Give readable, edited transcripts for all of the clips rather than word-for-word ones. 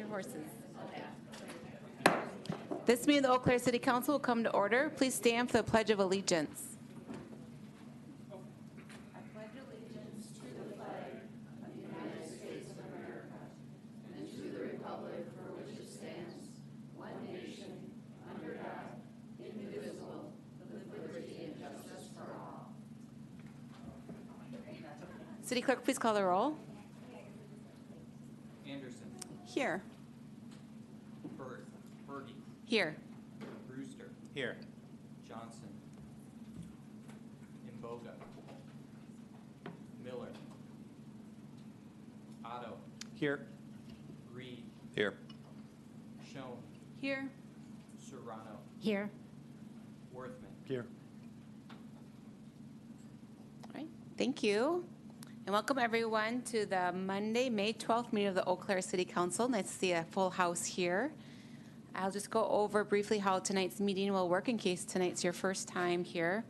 horses. This meeting of the Eau Claire City Council will come to order. Please stand for the Pledge of Allegiance. City Clerk, please call the roll. Anderson. Here. Berge. Here. Brewster. Here. Johnson. Imboga. Miller. Otto. Here. Reed. Here. Schoen. Here. Serrano. Here. Worthman. Here. All right. Thank you. And welcome everyone to the Monday, May 12th meeting of the Eau Claire City Council. Nice to see a full house here. I'll just go over briefly how tonight's meeting will work in case tonight's your first time here.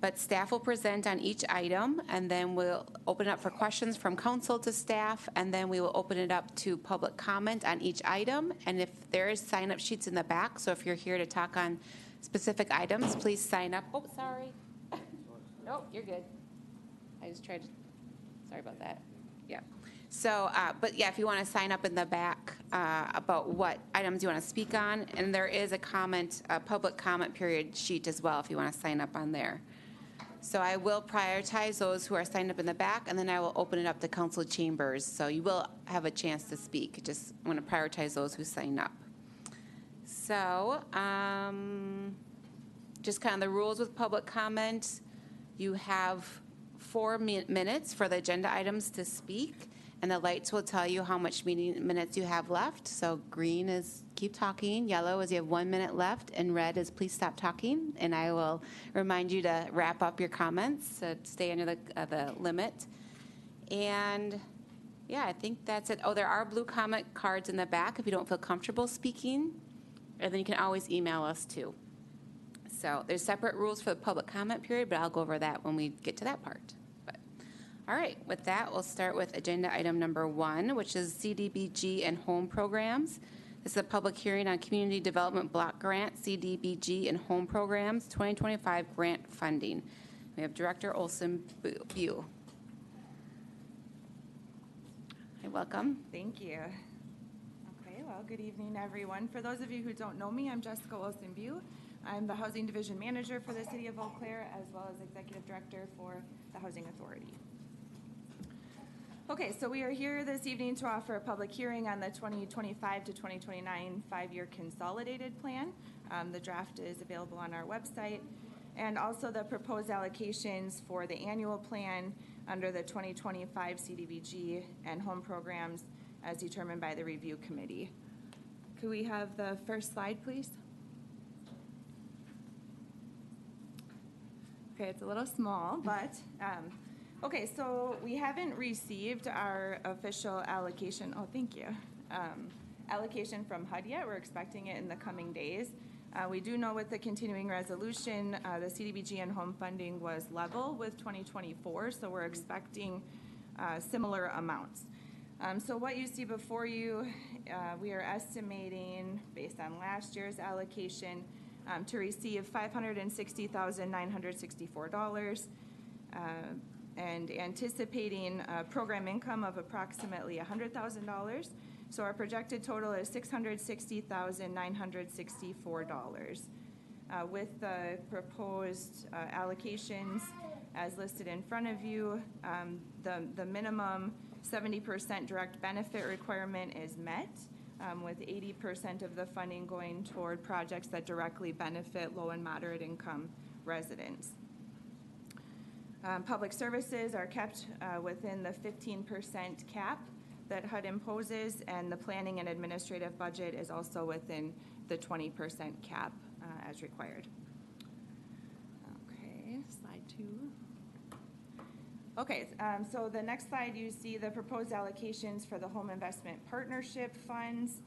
But staff will present on each item, and then we'll open it up for questions from council to staff, and then we will open it up to public comment on each item. And if there is sign-up sheets in the back, so if you're here to talk on specific items, please sign up. Oh, sorry. Nope, you're good. I just tried to. Sorry about that. Yeah. So, but yeah, if you want to sign up in the back about what items you want to speak on, and there is a public comment period sheet as well if you want to sign up on there. So I will prioritize those who are signed up in the back, and then I will open it up to council chambers. So you will have a chance to speak. Just want to prioritize those who sign up. So, just kind of the rules with public comment. You have 4 minutes for the agenda items to speak, and the lights will tell you how much meeting minutes you have left. So green is keep talking, yellow is you have 1 minute left, and red is please stop talking. And I will remind you to wrap up your comments, so stay under the limit. And yeah, I think that's it. Oh, there are blue comment cards in the back if you don't feel comfortable speaking, and then you can always email us too. So there's separate rules for the public comment period, but I'll go over that when we get to that part. All right, with that, we'll start with agenda item number 1, which is CDBG and home programs. This is a public hearing on Community Development Block Grant, CDBG and home programs, 2025 grant funding. We have Director Olson Bugh. Hi, welcome. Thank you. Okay, well, good evening, everyone. For those of you who don't know me, I'm Jessica Olson Bugh. I'm the Housing Division Manager for the City of Eau Claire, as well as Executive Director for the Housing Authority. Okay, so we are here this evening to offer a public hearing on the 2025 to 2029 5-year consolidated plan. The draft is available on our website, and also the proposed allocations for the annual plan under the 2025 CDBG and home programs as determined by the review committee. Could we have the first slide, please? Okay, it's a little small, but okay, so we haven't received our official allocation. Oh, thank you. Allocation from HUD yet. We're expecting it in the coming days. We do know with the continuing resolution, the CDBG and home funding was level with 2024, so we're expecting similar amounts. So what you see before you, we are estimating, based on last year's allocation, to receive $560,964. And anticipating program income of approximately $100,000. So our projected total is $660,964. With the proposed allocations as listed in front of you, the minimum 70% direct benefit requirement is met, with 80% of the funding going toward projects that directly benefit low and moderate income residents. Public services are kept within the 15% cap that HUD imposes, and the planning and administrative budget is also within the 20% cap as required. Okay, slide 2. Okay, so the next slide you see the proposed allocations for the Home Investment Partnership funds.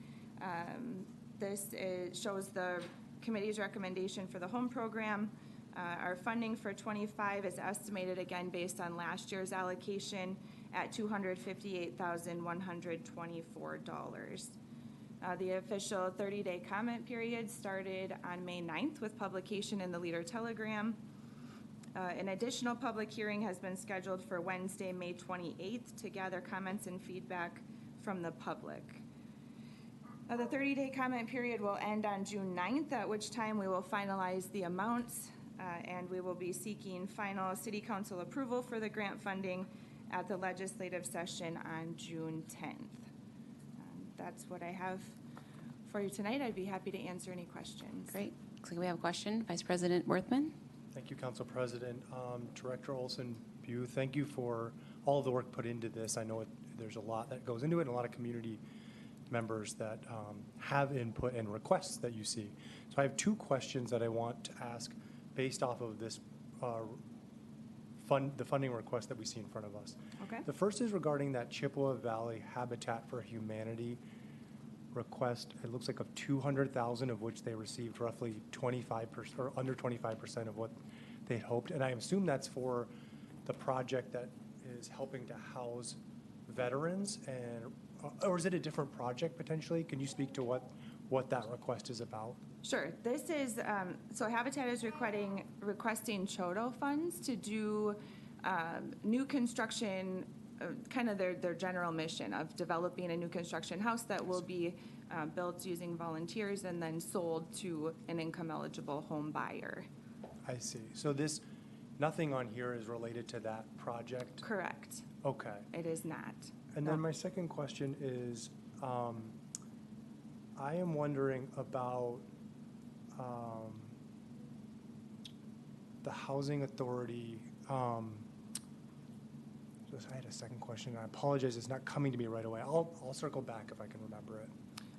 This shows the committee's recommendation for the home program. Our funding for 25 is estimated again based on last year's allocation at $258,124. The official 30-day comment period started on May 9th with publication in the Leader Telegram. An additional public hearing has been scheduled for Wednesday, May 28th to gather comments and feedback from the public. The 30-day comment period will end on June 9th, at which time we will finalize the amounts, and we will be seeking final city council approval for the grant funding at the legislative session on June 10th. That's what I have for you tonight. I'd be happy to answer any questions. Great. Looks like we have a question. Vice President Worthman? Thank you, Council President. Director Olson-Bugh, thank you for all of the work put into this. I know there's a lot that goes into it and a lot of community members that have input and requests that you see. So I have two questions that I want to ask based off of this the funding request that we see in front of us. Okay. The first is regarding that Chippewa Valley Habitat for Humanity request. It looks like of 200,000, of which they received roughly 25% or under 25% of what they had hoped. And I assume that's for the project that is helping to house veterans, and or is it a different project potentially? Can you speak to what that request is about? Sure. This is, so Habitat is requesting CHODO funds to do new construction, kind of their general mission of developing a new construction house that will be built using volunteers and then sold to an income-eligible home buyer. I see. So nothing on here is related to that project? Correct. Okay. It is not. And then my second question is, I am wondering about the Housing Authority. I had a second question. I apologize, it's not coming to me right away. I'll circle back if I can remember it.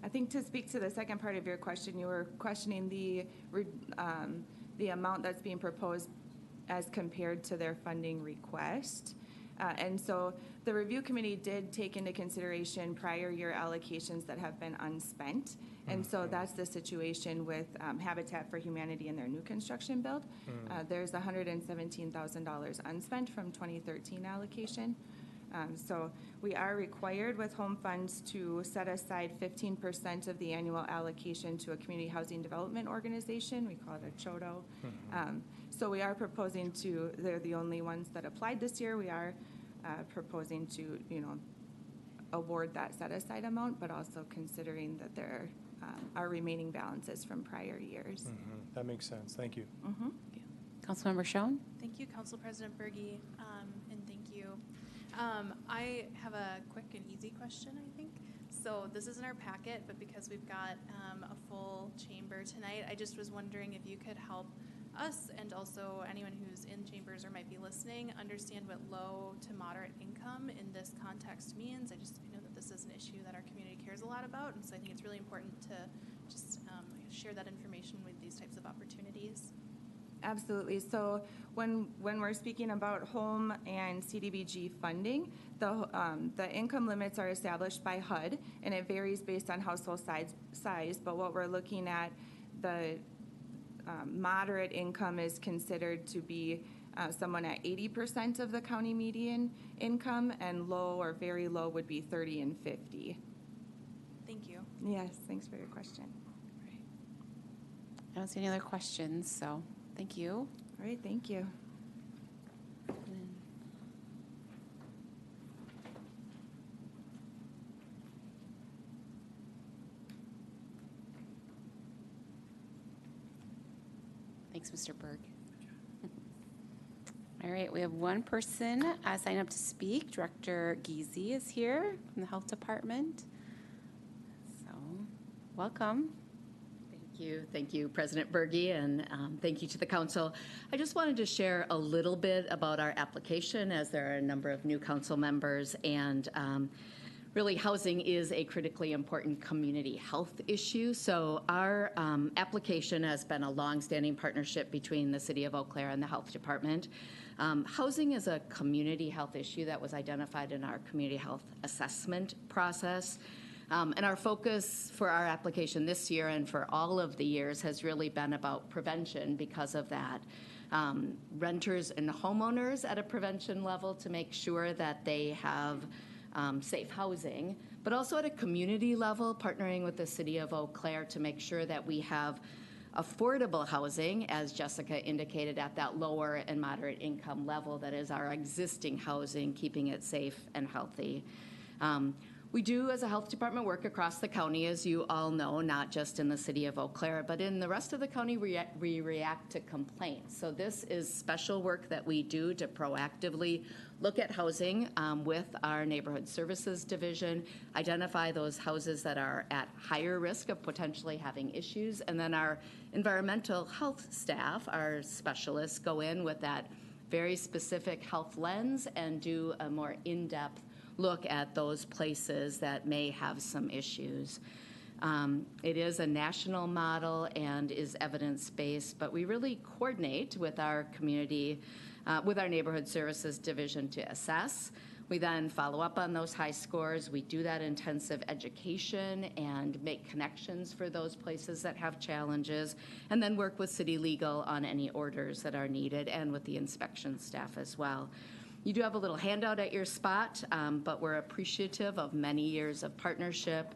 I think to speak to the second part of your question, you were questioning the amount that's being proposed as compared to their funding request. And so the review committee did take into consideration prior year allocations that have been unspent. And so that's the situation with Habitat for Humanity in their new construction build. There's $117,000 unspent from 2013 allocation. So we are required with home funds to set aside 15% of the annual allocation to a community housing development organization. We call it a CHODO. So we are proposing they're the only ones that applied this year. We are proposing to, award that set aside amount, but also considering that there are remaining balances from prior years. That makes sense. Thank you. Councilmember Schoen? Thank you, Council President Berge, and thank you. I have a quick and easy question, I think. So this is in our packet, but because we've got a full chamber tonight, I just was wondering if you could help us and also anyone who's in chambers or might be listening understand what low to moderate income in this context means. I know that this is an issue that our community cares a lot about, and so I think it's really important to just share that information with these types of opportunities. Absolutely. So when we're speaking about home and CDBG funding, the income limits are established by HUD, and it varies based on household size. But what we're looking at, the moderate income is considered to be someone at 80% of the county median income, and low or very low would be 30 and 50. Thank you. Yes, thanks for your question. I don't see any other questions, so thank you. All right, thank you. Thanks, Mr. Berg. All right, we have one person signed up to speak. Director Giese is here from the Health Department. So, welcome. Thank you, President Berge, and thank you to the council. I just wanted to share a little bit about our application, as there are a number of new council members, and really housing is a critically important community health issue. So our application has been a longstanding partnership between the City of Eau Claire and the Health Department. Housing is a community health issue that was identified in our community health assessment process. And our focus for our application this year and for all of the years has really been about prevention because of that. Renters and homeowners at a prevention level to make sure that they have safe housing, but also at a community level, partnering with the city of Eau Claire to make sure that we have affordable housing, as Jessica indicated, at that lower and moderate income level that is our existing housing, keeping it safe and healthy. We do, as a health department, work across the county, as you all know, not just in the city of Eau Claire, but in the rest of the county, we react to complaints. So this is special work that we do to proactively look at housing with our Neighborhood Services Division, identify those houses that are at higher risk of potentially having issues, and then our environmental health staff, our specialists, go in with that very specific health lens and do a more in-depth look at those places that may have some issues. It is a national model and is evidence-based, but we really coordinate with our community, with our Neighborhood Services Division to assess. We then follow up on those high scores. We do that intensive education and make connections for those places that have challenges, and then work with city legal on any orders that are needed and with the inspection staff as well. You do have a little handout at your spot, but we're appreciative of many years of partnership.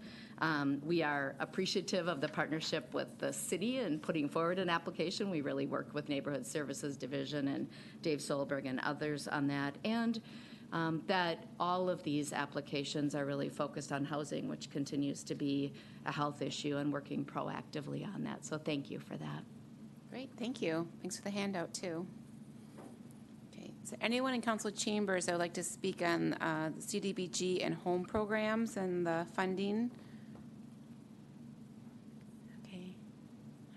We are appreciative of the partnership with the city in putting forward an application. We really work with Neighborhood Services Division and Dave Solberg and others on that. And that all of these applications are really focused on housing, which continues to be a health issue, and working proactively on that. So thank you for that. Great, thank you. Thanks for the handout, too. Okay, is there anyone in council chambers that would like to speak on the CDBG and home programs and the funding? Okay,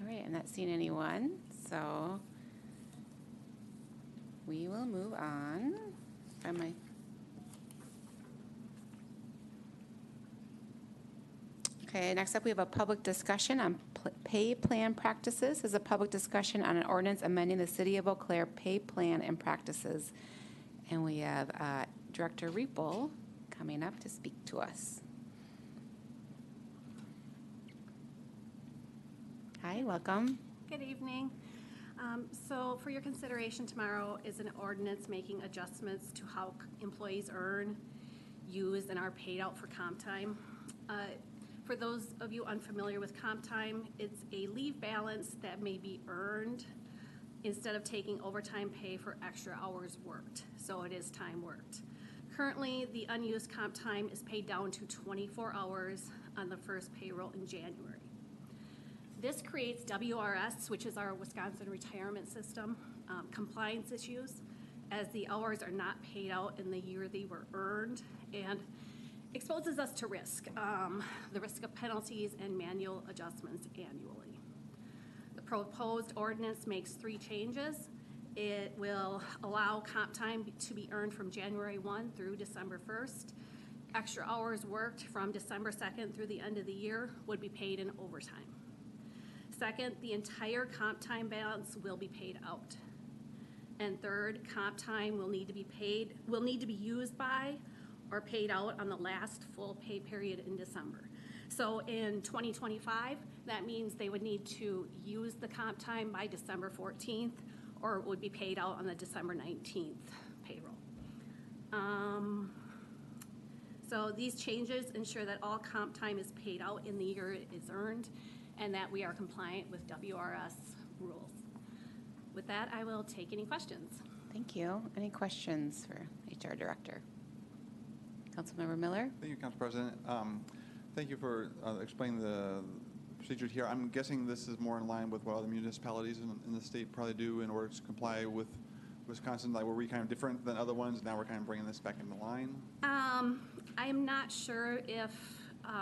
all right, I'm not seeing anyone, so we will move on. Okay, next up we have a public discussion on pay plan practices. This is a public discussion on an ordinance amending the City of Eau Claire pay plan and practices. And we have Director Riepel coming up to speak to us. Hi, welcome. Good evening. So for your consideration tomorrow is an ordinance making adjustments to how employees earn, use, and are paid out for comp time. For those of you unfamiliar with comp time, it's a leave balance that may be earned instead of taking overtime pay for extra hours worked. So it is time worked. Currently, the unused comp time is paid down to 24 hours on the first payroll in January. This creates WRS, which is our Wisconsin retirement system, compliance issues, as the hours are not paid out in the year they were earned, and exposes us to risk, the risk of penalties and manual adjustments annually. The proposed ordinance makes 3 changes. It will allow comp time to be earned from January 1 through December 1st. Extra hours worked from December 2nd through the end of the year would be paid in overtime. Second, the entire comp time balance will be paid out. And third, comp time will need to be used by or paid out on the last full pay period in December. So in 2025, that means they would need to use the comp time by December 14th, or it would be paid out on the December 19th payroll. So these changes ensure that all comp time is paid out in the year it is earned, and that we are compliant with WRS rules. With that, I will take any questions. Thank you. Any questions for HR Director? Councilmember Miller? Thank you, Council President. Thank you for explaining the procedure here. I'm guessing this is more in line with what other municipalities in the state probably do in order to comply with Wisconsin. Like, were we kind of different than other ones? Now we're kind of bringing this back into line? I'm not sure if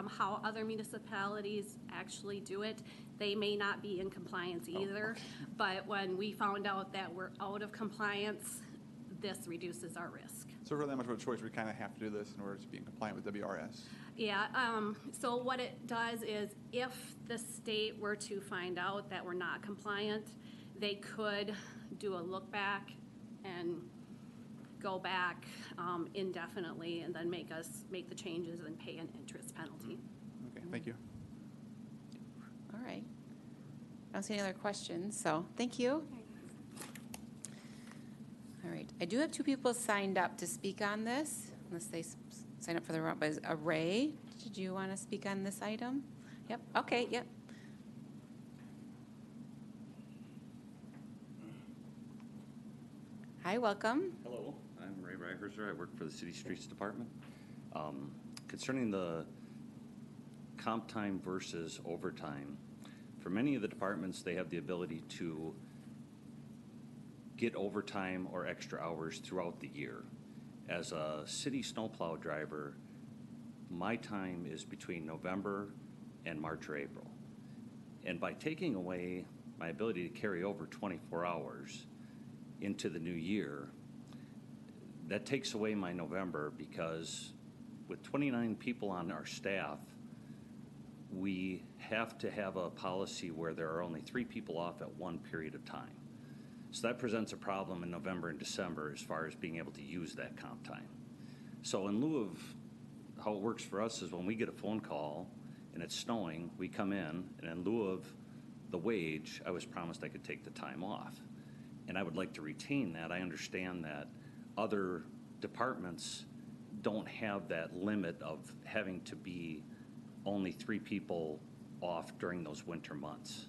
how other municipalities actually do it. They may not be in compliance either, okay. But when we found out that we're out of compliance, this reduces our risk. So for that much of a choice, we kind of have to do this in order to be in compliant with WRS. Yeah, so what it does is if the state were to find out that we're not compliant, they could do a look back and go back indefinitely and then make the changes and pay an interest penalty. Okay, thank you. All right. I don't see any other questions, so thank you. All right. I do have 2 people signed up to speak on this, unless they sign up for the wrong, but Ray, did you want to speak on this item? Yep, okay, yep. Hi, welcome. Hello, I'm Ray Reicherser. I work for the City Streets Department. Concerning the comp time versus overtime, for many of the departments, they have the ability to get overtime or extra hours throughout the year. As a city snowplow driver, my time is between November and March or April. And by taking away my ability to carry over 24 hours into the new year, that takes away my November, because with 29 people on our staff, we have to have a policy where there are only 3 people off at one period of time. So that presents a problem in November and December as far as being able to use that comp time. So in lieu of how it works for us is when we get a phone call and it's snowing, we come in, and in lieu of the wage, I was promised I could take the time off. And I would like to retain that. I understand that other departments don't have that limit of having to be only 3 people off during those winter months.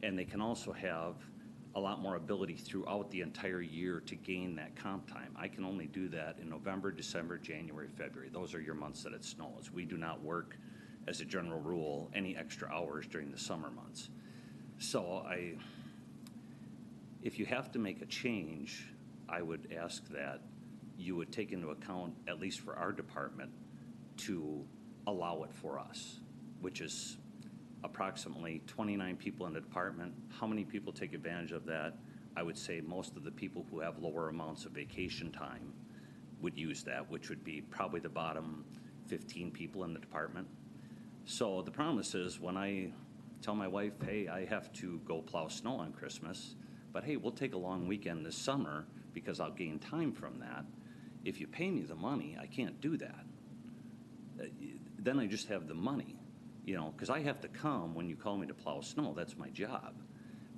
And they can also have a lot more ability throughout the entire year to gain that comp time. I can only do that in November, December, January, February. Those are your months that it snows. We do not work, as a general rule, any extra hours during the summer months. So if you have to make a change, I would ask that you would take into account, at least for our department, to allow it for us, which is approximately 29 people in the department. How many people take advantage of that? I would say most of the people who have lower amounts of vacation time would use that, which would be probably the bottom 15 people in the department. So the promise is, when I tell my wife, hey, I have to go plow snow on Christmas, but hey, we'll take a long weekend this summer because I'll gain time from that. If you pay me the money, I can't do that. Then I just have the money, because I have to come when you call me to plow snow. That's my job.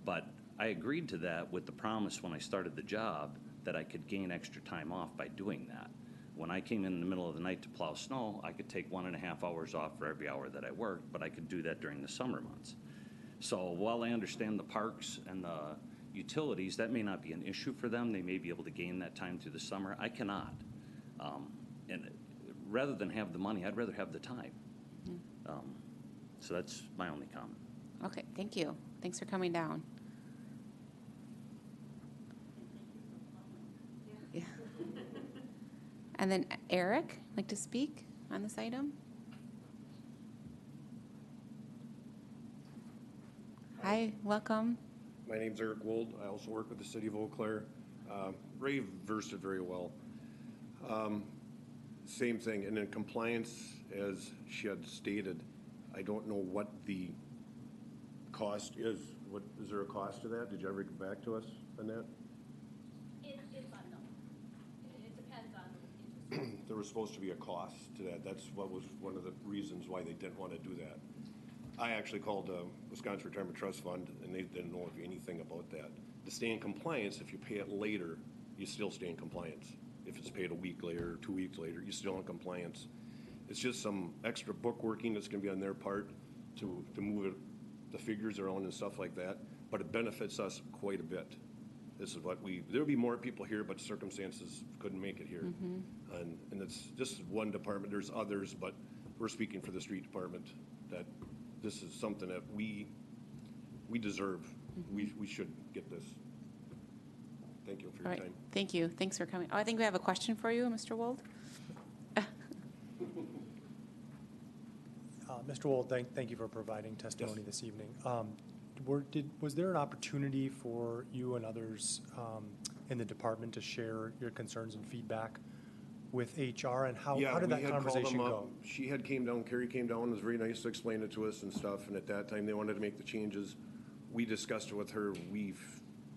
But I agreed to that with the promise when I started the job that I could gain extra time off by doing that. When I came in the middle of the night to plow snow, I could take 1.5 hours off for every hour that I worked, but I could do that during the summer months. So while I understand the parks and the utilities, that may not be an issue for them. They may be able to gain that time through the summer. I cannot. And rather than have the money, I'd rather have the time. So that's my only comment. Okay, thank you. Thanks for coming down. Yeah. And then Eric, like to speak on this item? Hi, welcome. My name's Eric Wold. I also work with the City of Eau Claire. Ray versed it very well. Same thing, and in compliance, as she had stated, I don't know what the cost is. Is there a cost to that? Did you ever get back to us on that? It's unknown. It depends on the interest. There was supposed to be a cost to that. That's what was one of the reasons why they didn't want to do that. I actually called Wisconsin Retirement Trust Fund, and they didn't know anything about that. To stay in compliance, if you pay it later, you still stay in compliance. If it's paid a week later or 2 weeks later, you're still in compliance. It's just some extra bookworking that's going to be on their part to move the figures around and stuff like that, but it benefits us quite a bit. This is what there'll be more people here, but circumstances couldn't make it here. And it's just one department. There's others, but we're speaking for the street department that this is something that we deserve. We should get this. Thank you for your time. Thank you. Thanks for coming. Oh, I think we have a question for you, Mr. Wold. Mr. Wold, thank you for providing testimony this evening. Was there an opportunity for you and others in the department to share your concerns and feedback with HR, and how did that conversation go? She had came down, Carrie came down, was very nice to explain it to us and stuff, and at that time, they wanted to make the changes. We discussed it with her. We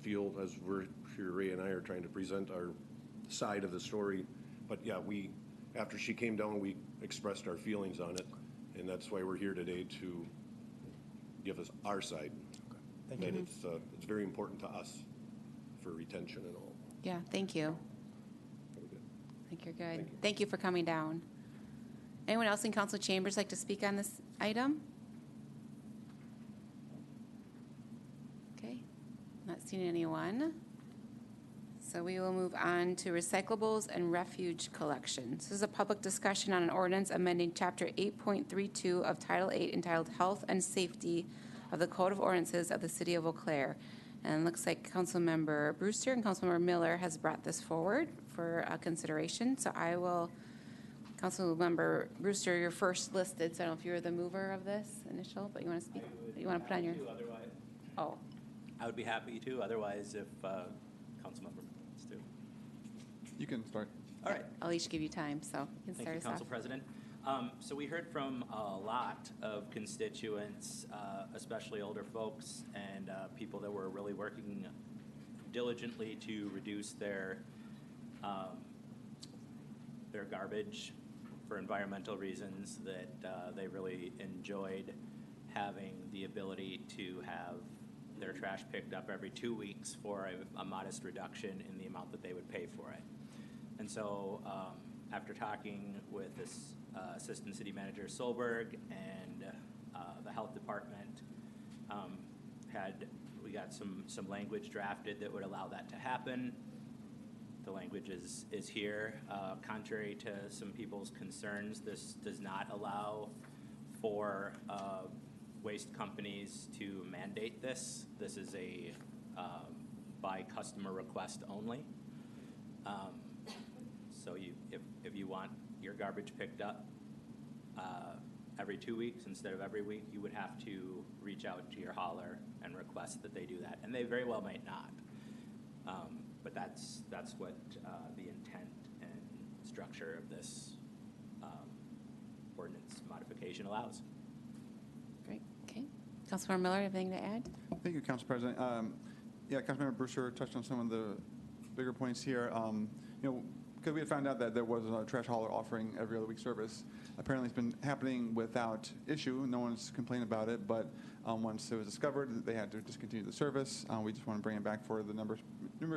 feel, as we're here, Ray and I are trying to present our side of the story, but yeah, after she came down, we expressed our feelings on it, and that's why we're here today, to give us our side. Thank you. And it's very important to us for retention and all. Yeah, thank you. Very good. I think you're good. Thank you. Thank you for coming down. Anyone else in council chambers like to speak on this item? Okay, not seeing anyone. So we will move on to recyclables and refuge collections. This is a public discussion on an ordinance amending Chapter 8.32 of Title 8 entitled Health and Safety of the Code of Ordinances of the City of Eau Claire. And it looks like Councilmember Brewster and Councilmember Miller has brought this forward for consideration. So I will, Councilmember Brewster, you're first listed, so I don't know if you're the mover of this initial, but you want to speak? You want to put on your? Otherwise, Oh, I would be happy to. Otherwise, if Councilmember wants to. You can start. All right. I'll each give you time, so you can Thank start you, us off. Council President. So we heard from a lot of constituents, especially older folks and people that were really working diligently to reduce their garbage for environmental reasons, that they really enjoyed having the ability to have their trash picked up every 2 weeks for a modest reduction in the amount that they would pay for it. And so after talking with this Assistant City Manager Solberg and the Health Department, we got some language drafted that would allow that to happen. The language is here. Contrary to some people's concerns, this does not allow for waste companies to mandate this. This is a by customer request only. So if you want your garbage picked up every 2 weeks instead of every week, you would have to reach out to your hauler and request that they do that. And they very well might not. But that's what the intent and structure of this ordinance modification allows. Great, okay. Councilmember Miller, anything to add? Thank you, Council President. Yeah, Councilmember Brewster touched on some of the bigger points here. Because we had found out that there was a trash hauler offering every other week service. Apparently it's been happening without issue. No one's complained about it, but once it was discovered, they had to discontinue the service. We just want to bring it back for the numerous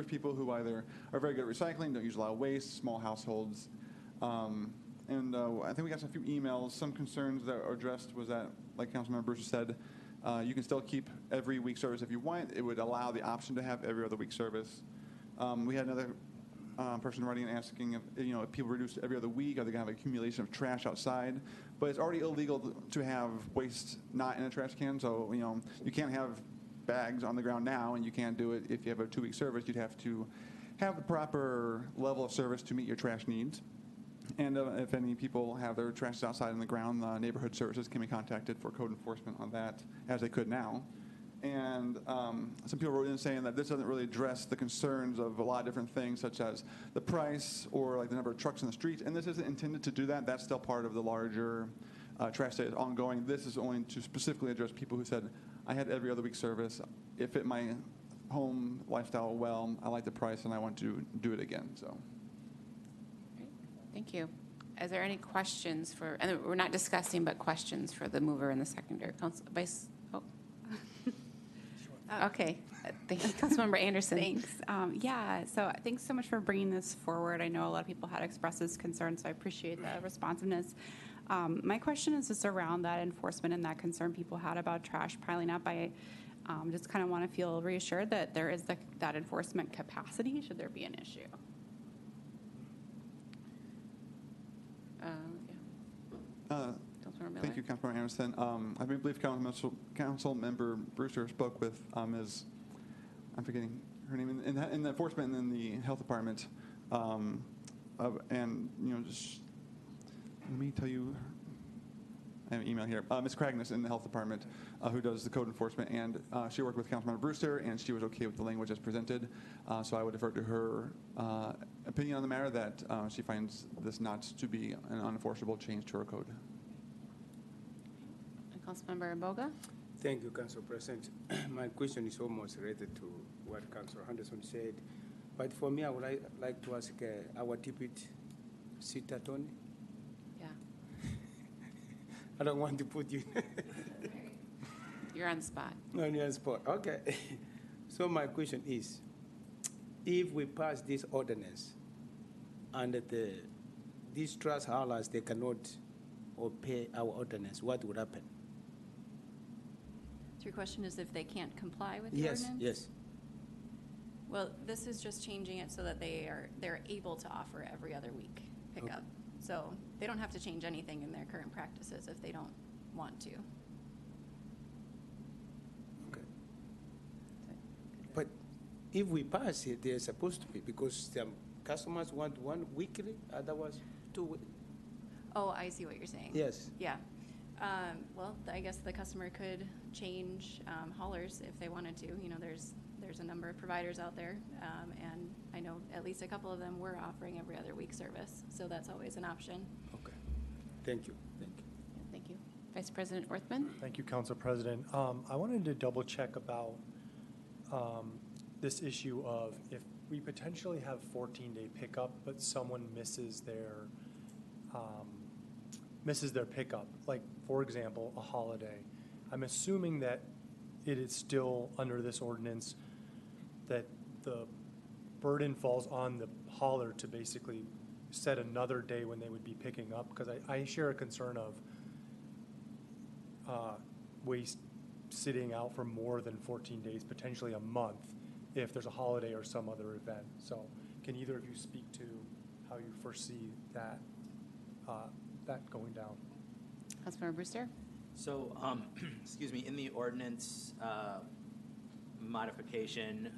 people who either are very good at recycling, don't use a lot of waste, small households. And I think we got a few emails. Some concerns that are addressed was that, like Councilmember Brewster said, you can still keep every week service if you want. It would allow the option to have every other week service. We had another person writing and asking if people reduce every other week, are they going to have accumulation of trash outside? But it's already illegal to have waste not in a trash can. So you can't have bags on the ground now, and you can't do it if you have a 2 week service. You'd have to have the proper level of service to meet your trash needs. And if any people have their trash outside on the ground, the neighborhood services can be contacted for code enforcement on that, as they could now. And some people wrote in saying that this doesn't really address the concerns of a lot of different things, such as the price or like the number of trucks in the streets. And this isn't intended to do that. That's still part of the larger trash day is ongoing. This is only to specifically address people who said, I had every other week service. It fit my home lifestyle well. I like the price, and I want to do it again. So. Great, thank you. Is there any questions for, and we're not discussing, but questions for the mover and the seconder? Vice. Okay, thank you, Councilmember Anderson. Thanks. Yeah, so thanks so much for bringing this forward. I know a lot of people had expressed this concern, so I appreciate the responsiveness. My question is just around that enforcement and that concern people had about trash piling up. I just kind of want to feel reassured that there is that enforcement capacity should there be an issue. Thank you, Councilmember Anderson. I believe Councilmember Brewster spoke with Ms. I'm forgetting her name in the enforcement and in the health department, and just let me tell you. I have an email here. Ms. Cragness in the health department, who does the code enforcement, and she worked with Councilmember Brewster, and she was okay with the language as presented. So I would defer to her opinion on the matter that she finds this not to be an unenforceable change to our code. Councilmember Boga. Thank you, Council President. My question is almost related to what Councilor Henderson said. But for me, I would like to ask our deputy city attorney. Yeah. I don't want to put you. You're on the spot. No, you're on the spot. Okay. So my question is, if we pass this ordinance and these trash haulers, they cannot or pay our ordinance, what would happen? So your question is if they can't comply with the Yes, ordinance? yes. Well, this is just changing it so that they're able to offer every other week pickup. So they don't have to change anything in their current practices if they don't want to. Okay. But if we pass it, they're supposed to be, because some customers want one weekly, otherwise 2 weeks. Oh, I see what you're saying. Yes. Yeah. Well, I guess the customer could change haulers if they wanted to. You know, there's a number of providers out there, and I know at least a couple of them were offering every other week service, so that's always an option. Okay. Thank you. Thank you. Thank you. Vice President Orthman? Thank you, Council President. I wanted to double check about this issue of if we potentially have 14-day pickup, but someone misses their pickup, like, for example, a holiday. I'm assuming that it is still under this ordinance that the burden falls on the hauler to basically set another day when they would be picking up, because I share a concern of waste sitting out for more than 14 days, potentially a month, if there's a holiday or some other event. So can either of you speak to how you foresee that going down? Councilmember Brewster? So, excuse me, in the ordinance modification,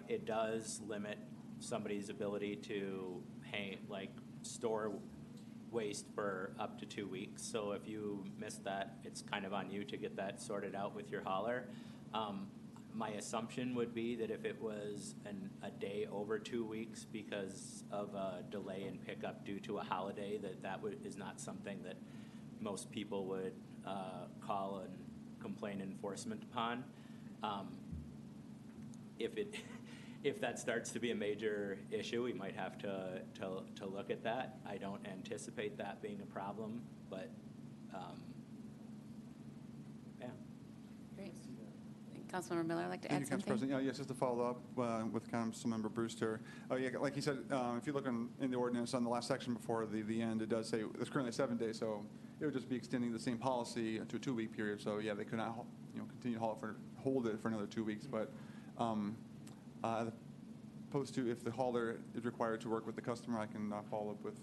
it does limit somebody's ability to store waste for up to 2 weeks. So if you miss that, it's kind of on you to get that sorted out with your hauler. My assumption would be that if it was a day over 2 weeks because of a delay in pickup due to a holiday, that is not something that most people would call and complain enforcement upon. If that starts to be a major issue, we might have to look at that. I don't anticipate that being a problem, but yeah. Great. Councilmember Miller, I'd like to Thank add you, Council something. President. Yes, just to follow up with Councilmember Brewster. Like you said, if you look in the ordinance on the last section before the end, it does say it's currently 7 days, so it would just be extending the same policy to a 2-week period. So yeah, they could not continue to hold it for another 2 weeks, but opposed to if the hauler is required to work with the customer, I can follow up with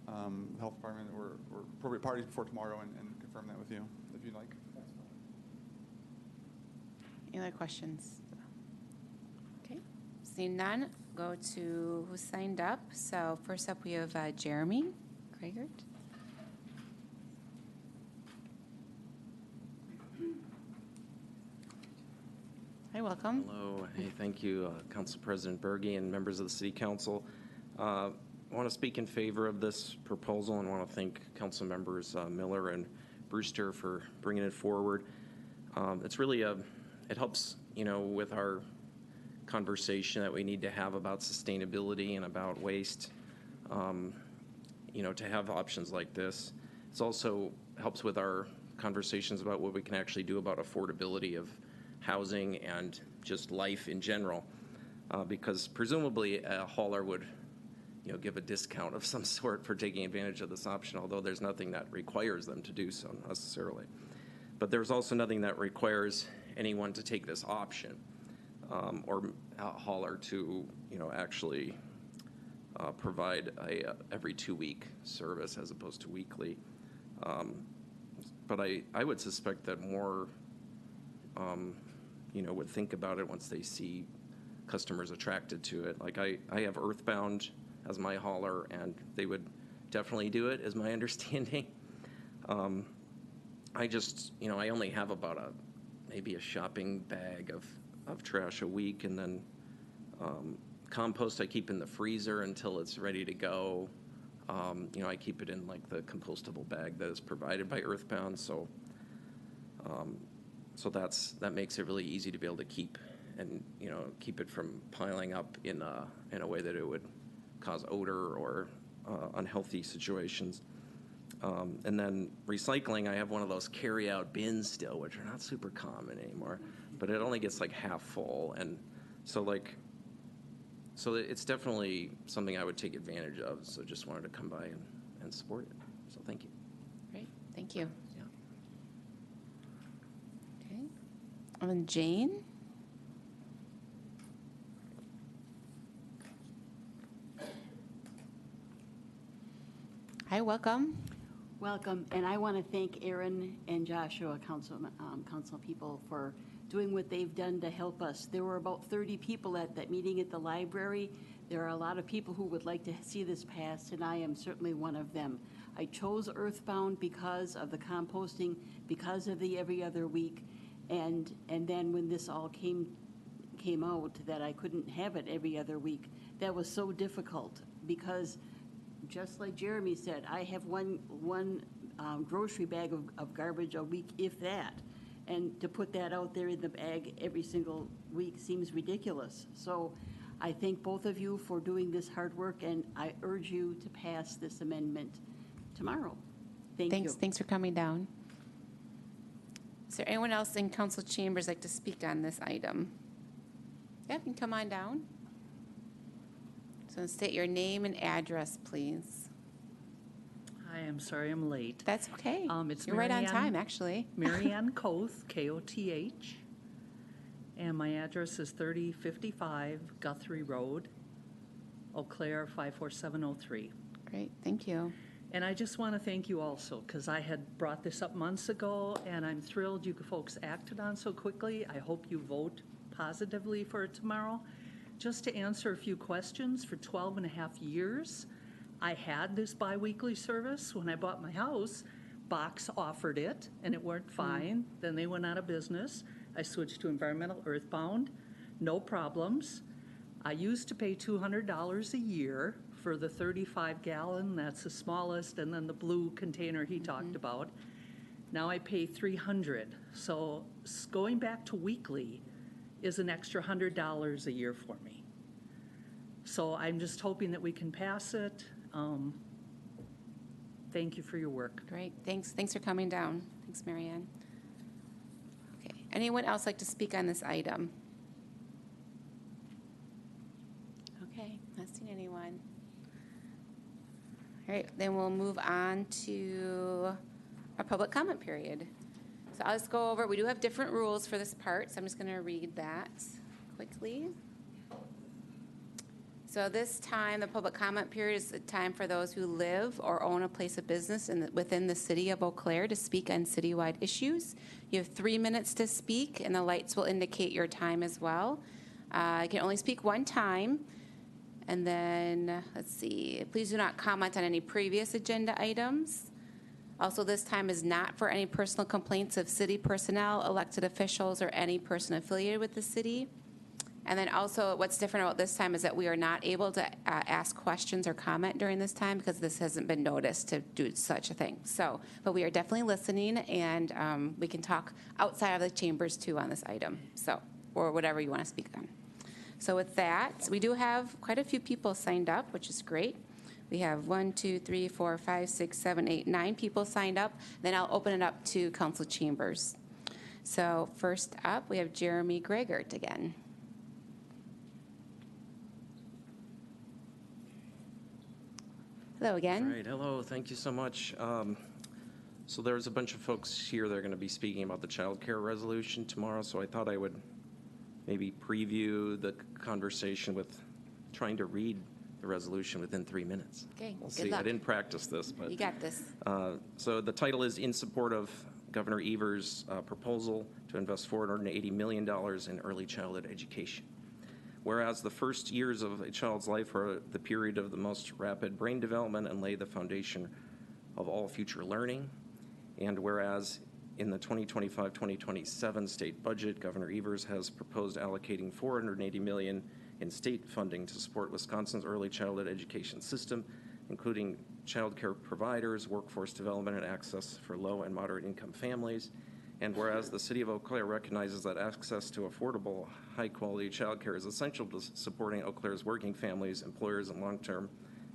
the health department or appropriate parties before tomorrow and confirm that with you if you'd like. Any other questions? Okay, seeing none, go to who signed up. So first up, we have Jeremy Kragert. Hi, welcome. Hello. Hey, thank you, Council President Berge and members of the City Council. I want to speak in favor of this proposal and want to thank Council members Miller and Brewster for bringing it forward. It's really it helps, with our conversation that we need to have about sustainability and about waste, to have options like this. It also helps with our conversations about what we can actually do about affordability of housing and just life in general, because presumably a hauler would, give a discount of some sort for taking advantage of this option, although there's nothing that requires them to do so necessarily. But there's also nothing that requires anyone to take this option, or a hauler to, actually provide a every 2-week service as opposed to weekly. But I would suspect that more would think about it once they see customers attracted to it. Like I have Earthbound as my hauler, and they would definitely do it, is my understanding. I just, I only have about maybe a shopping bag of trash a week, and then compost I keep in the freezer until it's ready to go. I keep it in like the compostable bag that is provided by Earthbound, so that makes it really easy to be able to keep it from piling up in a way that it would cause odor or unhealthy situations. And then recycling, I have one of those carry-out bins still, which are not super common anymore, but it only gets like half full, and so it's definitely something I would take advantage of. So just wanted to come by and support it. So thank you. Great, Thank you. Okay. And Jane? Hi, welcome. Welcome, and I want to thank Aaron and Joshua, council people, for doing what they've done to help us. There were about 30 people at that meeting at the library. There are a lot of people who would like to see this passed, and I am certainly one of them. I chose Earthbound because of the composting, because of the every other week, and then when this all came out that I couldn't have it every other week, that was so difficult because, just like Jeremy said, I have one grocery bag of garbage a week, if that. And to put that out there in the bag every single week seems ridiculous. So I thank both of you for doing this hard work, and I urge you to pass this amendment tomorrow. Thank you. Thanks for coming down. Is there anyone else in council chambers like to speak on this item? Yeah, you can come on down. So state your name and address, please. Hi, I'm sorry I'm late. That's okay. It's You're right on Marianne- time, actually. Marianne Koth, Koth, and my address is 3055 Guthrie Road, Eau Claire 54703. Great, thank you. And I just want to thank you also, because I had brought this up months ago, and I'm thrilled you folks acted on so quickly. I hope you vote positively for it tomorrow. Just to answer a few questions, for 12 and a half years, I had this biweekly service. When I bought my house, Box offered it, and it worked fine. Then they went out of business. I switched to Environmental Earthbound, no problems. I used to pay $200 a year for the 35-gallon, that's the smallest, and then the blue container he talked about. Now I pay $300. So going back to weekly is an extra $100 a year for me. So I'm just hoping that we can pass it. Thank you for your work. Great, thanks for coming down. Thanks, Marianne. Okay, anyone else like to speak on this item? Okay, not seeing anyone. All right, then we'll move on to our public comment period. So I'll just go over, we do have different rules for this part, so I'm just going to read that quickly. So this time, the public comment period is a time for those who live or own a place of business within the city of Eau Claire to speak on citywide issues. You have 3 minutes to speak, and the lights will indicate your time as well. You can only speak one time. And then, let's see, please do not comment on any previous agenda items. Also, this time is not for any personal complaints of city personnel, elected officials, or any person affiliated with the city. And then also, what's different about this time is that we are not able to ask questions or comment during this time because this hasn't been noticed to do such a thing. So, but we are definitely listening, and we can talk outside of the chambers too on this item. So, or whatever you want to speak on. So with that, we do have quite a few people signed up, which is great. We have 1, 2, 3, 4, 5, 6, 7, 8, 9 people signed up. Then I'll open it up to council chambers. So first up, we have Jeremy Gregert again. Hello again. All right, hello, thank you so much. So there's a bunch of folks here that are going to be speaking about the child care resolution tomorrow, so I thought I would maybe preview the conversation with trying to read the resolution within 3 minutes. Okay, We'll good see. luck. I didn't practice this, but You got this. So the title is In Support of Governor Evers' Proposal to Invest $480 million in Early Childhood Education. Whereas the first years of a child's life are the period of the most rapid brain development and lay the foundation of all future learning. And whereas in the 2025-2027 state budget, Governor Evers has proposed allocating $480 million in state funding to support Wisconsin's early childhood education system, including child care providers, workforce development, and access for low and moderate income families. And whereas the city of Eau Claire recognizes that access to affordable, high-quality child care is essential to supporting Eau Claire's working families, employers, and long-term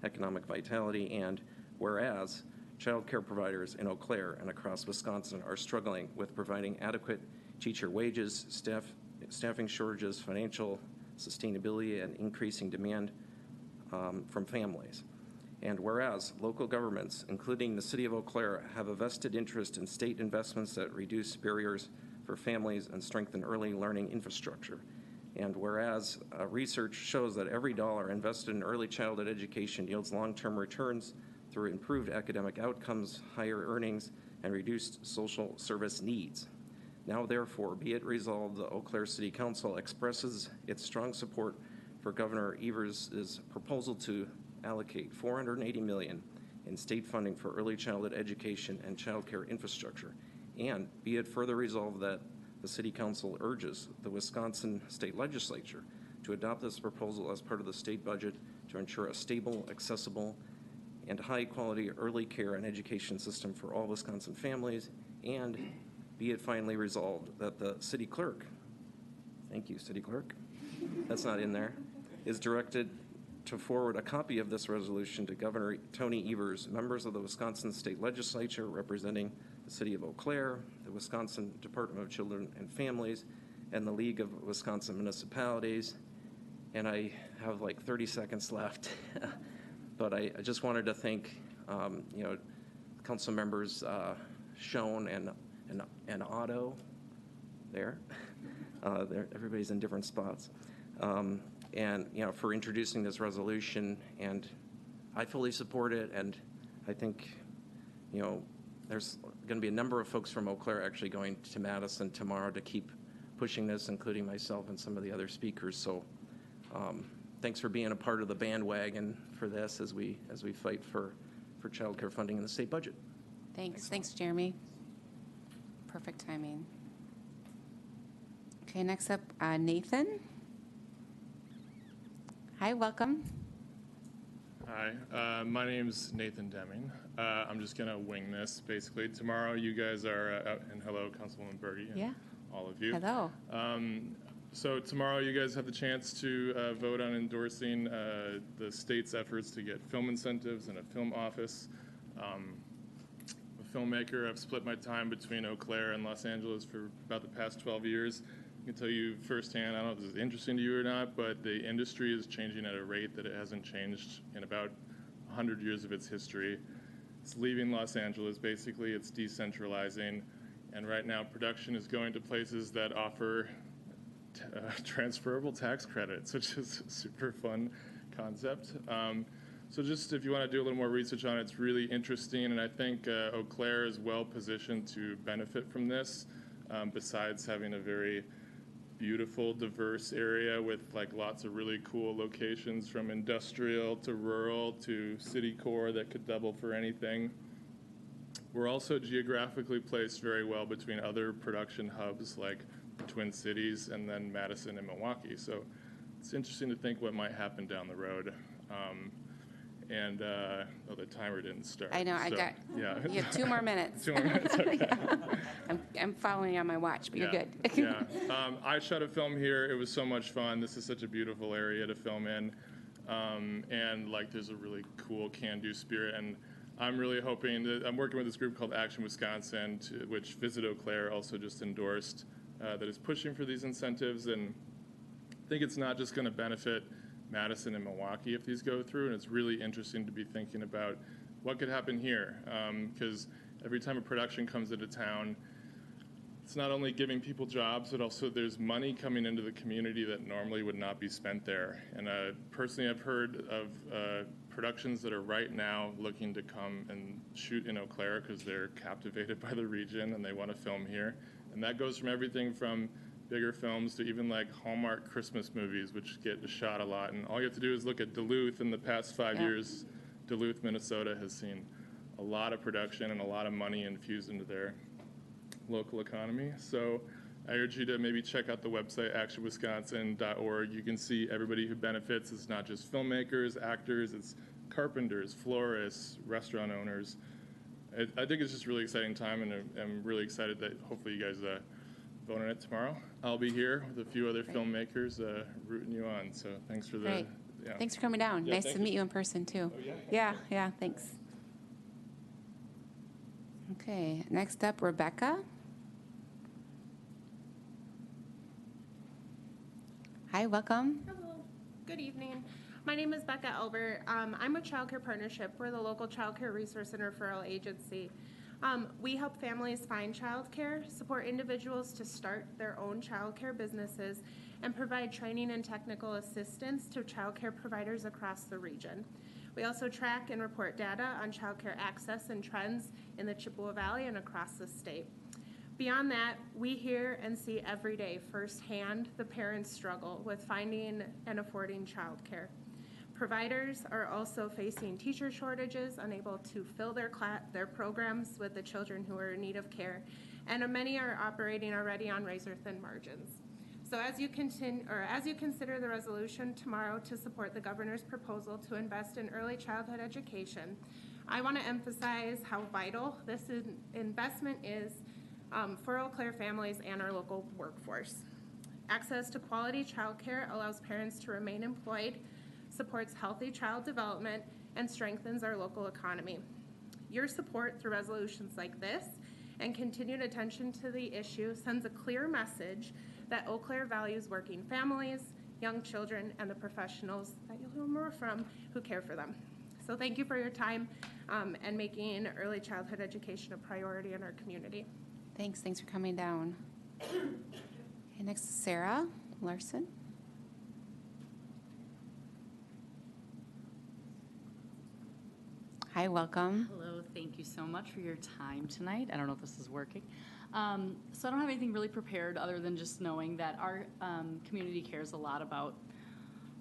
economic vitality, and whereas child care providers in Eau Claire and across Wisconsin are struggling with providing adequate teacher wages, staffing shortages, financial sustainability, and increasing demand from families. And whereas local governments, including the City of Eau Claire, have a vested interest in state investments that reduce barriers for families and strengthen early learning infrastructure. And whereas research shows that every dollar invested in early childhood education yields long-term returns through improved academic outcomes, higher earnings, and reduced social service needs. Now therefore, be it resolved, the Eau Claire City Council expresses its strong support for Governor Evers' proposal to allocate $480 million in state funding for early childhood education and childcare infrastructure. And be it further resolved that the City Council urges the Wisconsin State Legislature to adopt this proposal as part of the state budget to ensure a stable, accessible, and high-quality early care and education system for all Wisconsin families. And be it finally resolved that the city clerk, thank you, city clerk, that's not in there, is directed to forward a copy of this resolution to Governor Tony Evers, members of the Wisconsin State Legislature representing the City of Eau Claire, the Wisconsin Department of Children and Families, and the League of Wisconsin Municipalities. And I have like 30 seconds left, but I just wanted to thank, council members Schoen and Otto there. Everybody's in different spots. And for introducing this resolution, and I fully support it, and I think, there's going to be a number of folks from Eau Claire actually going to Madison tomorrow to keep pushing this, including myself and some of the other speakers. So thanks for being a part of the bandwagon for this as we fight for childcare funding in the state budget. Thanks, Jeremy. Perfect timing. Okay, next up, Nathan. Hi, welcome. Hi, my name's Nathan Deming. I'm just going to wing this, basically. Tomorrow, you guys are out, and hello, Councilwoman Berge, and all of you. Hello. So tomorrow, you guys have the chance to vote on endorsing the state's efforts to get film incentives and a film office. A filmmaker, I've split my time between Eau Claire and Los Angeles for about the past 12 years. I can tell you firsthand, I don't know if this is interesting to you or not, but the industry is changing at a rate that it hasn't changed in about 100 years of its history. It's leaving Los Angeles, basically. It's decentralizing. And right now, production is going to places that offer transferable tax credits, which is a super fun concept. So just if you want to do a little more research on it, it's really interesting. And I think Eau Claire is well positioned to benefit from this, besides having a very beautiful, diverse area with like lots of really cool locations from industrial to rural to city core that could double for anything. We're also geographically placed very well between other production hubs like the Twin Cities and then Madison and Milwaukee. So it's interesting to think what might happen down the road. The timer didn't start. I know, so, you have 2 more minutes. 2 more minutes, okay. I'm following on my watch, but you're good. I shot a film here. It was so much fun. This is such a beautiful area to film in. And there's a really cool can-do spirit. And I'm really hoping that I'm working with this group called Action Wisconsin, which Visit Eau Claire also just endorsed, that is pushing for these incentives. And I think it's not just going to benefit Madison and Milwaukee if these go through, and it's really interesting to be thinking about what could happen here, because every time a production comes into town, it's not only giving people jobs, but also there's money coming into the community that normally would not be spent there. And personally, I've heard of productions that are right now looking to come and shoot in Eau Claire because they're captivated by the region and they want to film here. And that goes from everything from bigger films to even like Hallmark Christmas movies, which get shot a lot. And all you have to do is look at Duluth. In the past 5 years, Duluth, Minnesota has seen a lot of production and a lot of money infused into their local economy. So I urge you to maybe check out the website, actionwisconsin.org. You can see everybody who benefits. It's not just filmmakers, actors, it's carpenters, florists, restaurant owners. I think it's just a really exciting time, and I'm really excited that hopefully you guys vote on it tomorrow. I'll be here with a few other filmmakers rooting you on. So thanks for the. Thanks for coming down. Nice to meet you in person too. Oh, yeah. Yeah. Thanks. Okay. Next up, Rebecca. Hi. Welcome. Hello. Good evening. My name is Becca Albert. I'm with Child Care Partnership. We're the local child care resource and referral agency. We help families find child care, support individuals to start their own child care businesses, and provide training and technical assistance to child care providers across the region. We also track and report data on child care access and trends in the Chippewa Valley and across the state. Beyond that, we hear and see every day firsthand the parents' struggle with finding and affording child care. Providers are also facing teacher shortages, unable to fill their programs with the children who are in need of care, and many are operating already on razor-thin margins. So as you consider the resolution tomorrow to support the governor's proposal to invest in early childhood education, I want to emphasize how vital this investment is for Eau Claire families and our local workforce. Access to quality child care allows parents to remain employed, supports healthy child development, and strengthens our local economy. Your support through resolutions like this and continued attention to the issue sends a clear message that Eau Claire values working families, young children, and the professionals that you'll hear more from who care for them. So thank you for your time and making early childhood education a priority in our community. Thanks for coming down. Okay, next is Sarah Larson. Hi, welcome. Hello, thank you so much for your time tonight. I don't know if this is working. So I don't have anything really prepared other than just knowing that our community cares a lot about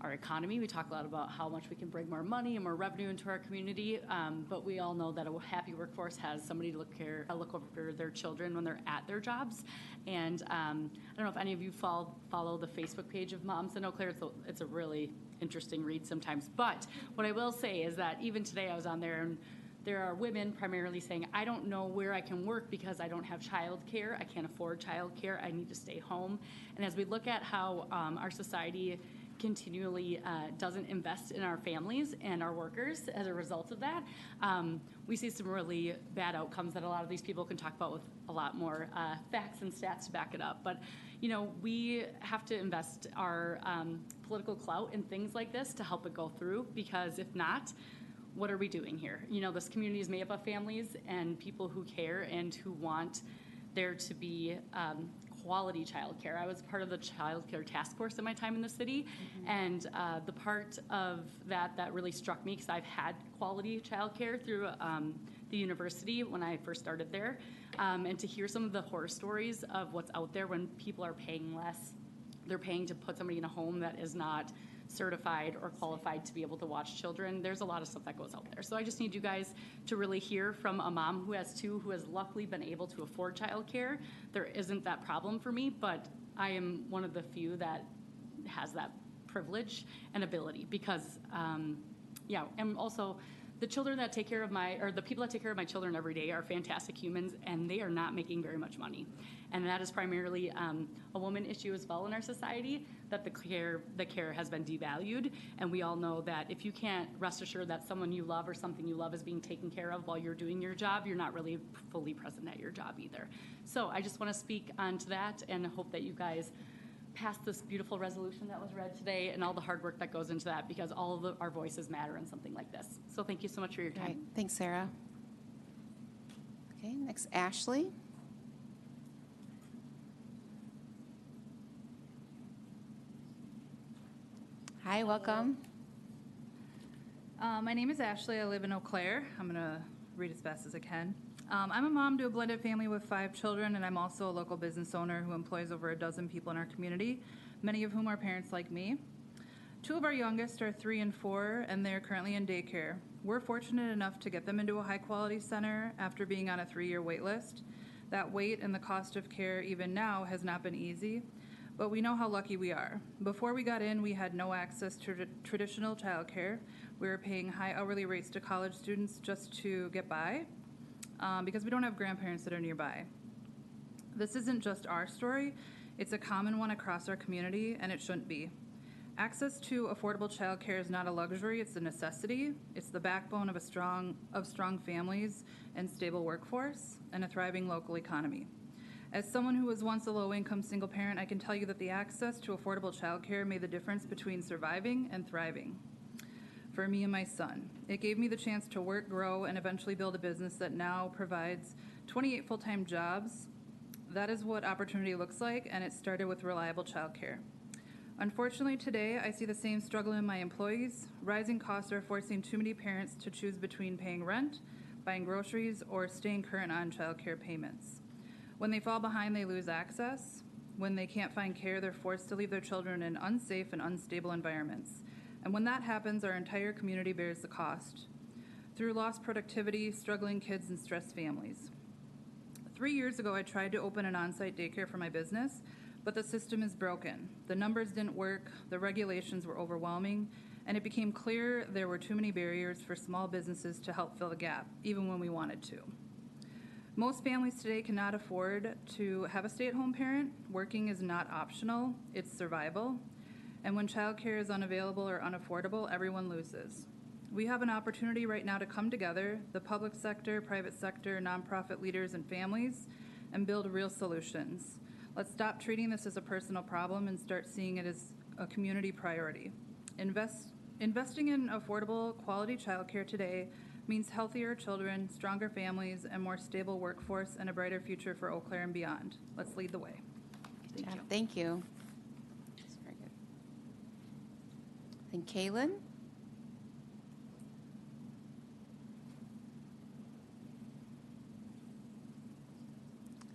our economy. We talk a lot about how much we can bring more money and more revenue into our community, but we all know that a happy workforce has somebody to look over their children when they're at their jobs. And I don't know if any of you follow the Facebook page of Moms in Eau Claire. It's a really interesting read sometimes. But what I will say is that even today I was on there and there are women primarily saying, I don't know where I can work because I don't have child care. I can't afford child care. I need to stay home. And as we look at how our society continually doesn't invest in our families and our workers as a result of that, we see some really bad outcomes that a lot of these people can talk about with a lot more facts and stats to back it up. But you know, we have to invest our political clout in things like this to help it go through, because if not, what are we doing here? You know, this community is made up of families and people who care and who want there to be quality childcare. I was part of the childcare task force in my time in the city, and the part of that really struck me, because I've had quality childcare through the university when I first started there, and to hear some of the horror stories of what's out there when people are paying less. They're paying to put somebody in a home that is not certified or qualified to be able to watch children. There's a lot of stuff that goes out there. So I just need you guys to really hear from a mom who has two, who has luckily been able to afford childcare. There isn't that problem for me, but I am one of the few that has that privilege and ability, because, and also the children that take care of the people that take care of my children every day are fantastic humans, and they are not making very much money. And that is primarily a woman issue as well in our society, that the care has been devalued. And we all know that if you can't rest assured that someone you love or something you love is being taken care of while you're doing your job, you're not really fully present at your job either. So I just want to speak onto that and hope that you guys pass this beautiful resolution that was read today and all the hard work that goes into that, because all of our voices matter in something like this. So thank you so much for your time. Right. Thanks, Sarah. Okay, next, Ashley. Hi, welcome. My name is Ashley. I live in Eau Claire. I'm going to read as fast as I can. I'm a mom to a blended family with 5 children, and I'm also a local business owner who employs over a dozen people in our community, many of whom are parents like me. 2 of our youngest are 3 and 4, and they are currently in daycare. We're fortunate enough to get them into a high-quality center after being on a 3-year wait list. That wait and the cost of care even now has not been easy, but we know how lucky we are. Before we got in, we had no access to traditional childcare. We were paying high hourly rates to college students just to get by, because we don't have grandparents that are nearby. This isn't just our story. It's a common one across our community, and it shouldn't be. Access to affordable childcare is not a luxury, it's a necessity. It's the backbone of strong families and stable workforce and a thriving local economy. As someone who was once a low-income single parent, I can tell you that the access to affordable childcare made the difference between surviving and thriving. for me and my son. It gave me the chance to work, grow, and eventually build a business that now provides 28 full-time jobs. That is what opportunity looks like, and it started with reliable childcare. Unfortunately, today, I see the same struggle in my employees. Rising costs are forcing too many parents to choose between paying rent, buying groceries, or staying current on childcare payments. When they fall behind, they lose access. When they can't find care, they're forced to leave their children in unsafe and unstable environments. And when that happens, our entire community bears the cost through lost productivity, struggling kids, and stressed families. 3 years ago, I tried to open an on-site daycare for my business, but the system is broken. The numbers didn't work, the regulations were overwhelming, and it became clear there were too many barriers for small businesses to help fill the gap, even when we wanted to. Most families today cannot afford to have a stay-at-home parent. Working is not optional, it's survival. And when childcare is unavailable or unaffordable, everyone loses. We have an opportunity right now to come together, the public sector, private sector, nonprofit leaders, and families, and build real solutions. Let's stop treating this as a personal problem and start seeing it as a community priority. Investing in affordable, quality childcare today means healthier children, stronger families, and more stable workforce, and a brighter future for Eau Claire and beyond. Let's lead the way. Thank you. Thank you. That's very good. And Kaylin?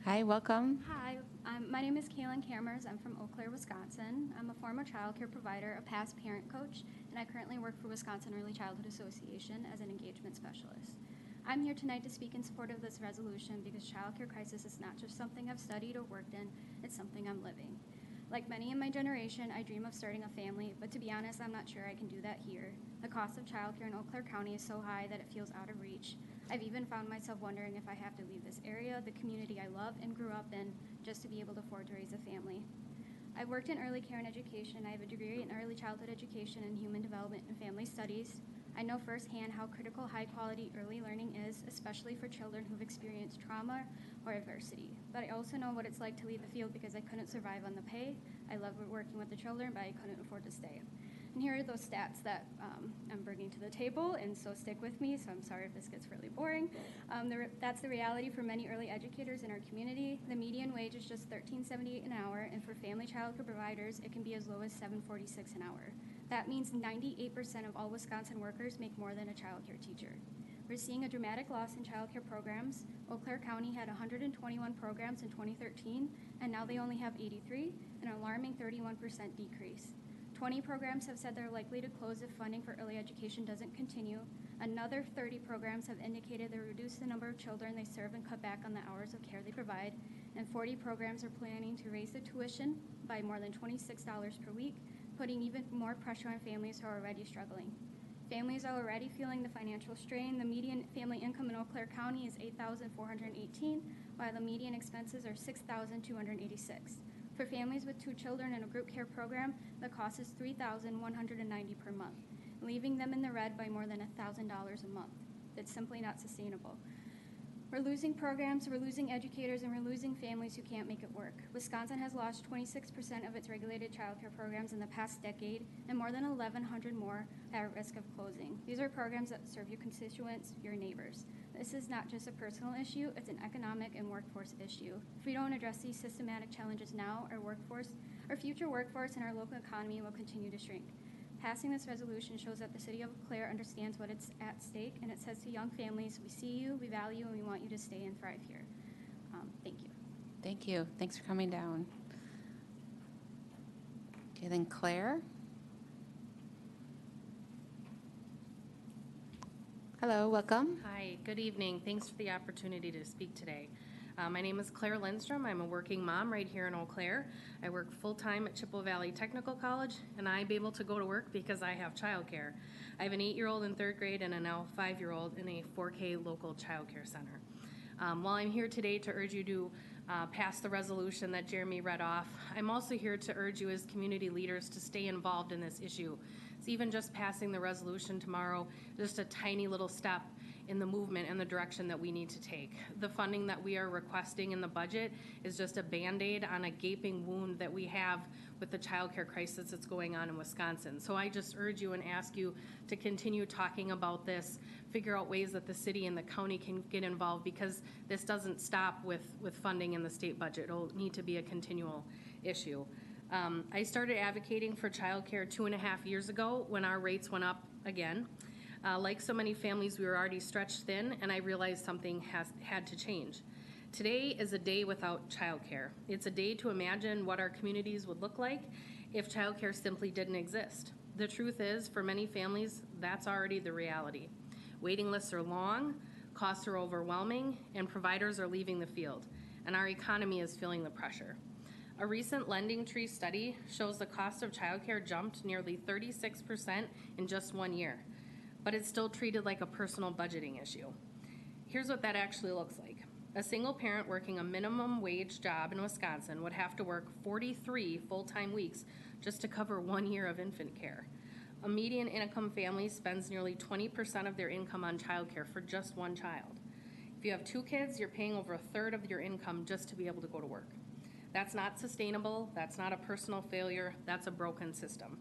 Hi, welcome. Hi, my name is Kaylin Cameras. I'm from Eau Claire, Wisconsin. I'm a former child care provider, a past parent coach, and I currently work for Wisconsin Early Childhood Association as an engagement specialist. I'm here tonight to speak in support of this resolution because child care crisis is not just something I've studied or worked in, it's something I'm living. Like many in my generation, I dream of starting a family, but to be honest, I'm not sure I can do that here. The cost of child care in Eau Claire County is so high that it feels out of reach. I've even found myself wondering if I have to leave this area, the community I love and grew up in, just to be able to afford to raise a family. I've worked in early care and education. I have a degree in early childhood education and human development and family studies. I know firsthand how critical high-quality early learning is, especially for children who've experienced trauma or adversity. But I also know what it's like to leave the field because I couldn't survive on the pay. I love working with the children, but I couldn't afford to stay. And here are those stats that I'm bringing to the table, and so stick with me, so I'm sorry if this gets really boring. That's the reality for many early educators in our community. The median wage is just $13.78 an hour, and for family child care providers, it can be as low as $7.46 an hour. That means 98% of all Wisconsin workers make more than a child care teacher. We're seeing a dramatic loss in child care programs. Eau Claire County had 121 programs in 2013, and now they only have 83, an alarming 31% decrease. 20 programs have said they're likely to close if funding for early education doesn't continue. Another 30 programs have indicated they'll reduce the number of children they serve and cut back on the hours of care they provide. And 40 programs are planning to raise the tuition by more than $26 per week, putting even more pressure on families who are already struggling. Families are already feeling the financial strain. The median family income in Eau Claire County is $8,418, while the median expenses are $6,286. For families with 2 children in a group care program, the cost is $3,190 per month, leaving them in the red by more than $1,000 a month. That's simply not sustainable. We're losing programs, we're losing educators, and we're losing families who can't make it work. Wisconsin has lost 26% of its regulated child care programs in the past decade, and more than 1,100 more are at risk of closing. These are programs that serve your constituents, your neighbors. This is not just a personal issue, it's an economic and workforce issue. If we don't address these systematic challenges now, our future workforce and our local economy will continue to shrink. Passing this resolution shows that the City of Eau Claire understands what is at stake, and it says to young families, we see you, we value, and we want you to stay and thrive here. Thank you. Thank you. Thanks for coming down. Okay, then Claire. Hello, welcome. Hi, good evening. Thanks for the opportunity to speak today. My name is Claire Lindstrom. I'm a working mom right here in Eau Claire. I work full-time at Chippewa Valley Technical College, and I'm able to go to work because I have childcare. I have an 8-year-old in 3rd grade and a now 5-year-old in a 4K local childcare center. While I'm here today to urge you to pass the resolution that Jeremy read off, I'm also here to urge you as community leaders to stay involved in this issue. So even just passing the resolution tomorrow, just a tiny little step in the movement and the direction that we need to take. The funding that we are requesting in the budget is just a Band-Aid on a gaping wound that we have with the childcare crisis that's going on in Wisconsin. So I just urge you and ask you to continue talking about this, figure out ways that the city and the county can get involved, because this doesn't stop with funding in the state budget. It'll need to be a continual issue. I started advocating for childcare 2.5 years ago when our rates went up again. Like so many families, we were already stretched thin, and I realized something had to change. Today is a day without childcare. It's a day to imagine what our communities would look like if childcare simply didn't exist. The truth is, for many families, that's already the reality. Waiting lists are long, costs are overwhelming, and providers are leaving the field, and our economy is feeling the pressure. A recent LendingTree study shows the cost of childcare jumped nearly 36% in just 1 year, but it's still treated like a personal budgeting issue. Here's what that actually looks like. A single parent working a minimum wage job in Wisconsin would have to work 43 full-time weeks just to cover 1 year of infant care. A median income family spends nearly 20% of their income on childcare for just one child. If you have 2 kids, you're paying over 1/3 of your income just to be able to go to work. That's not sustainable, that's not a personal failure, that's a broken system.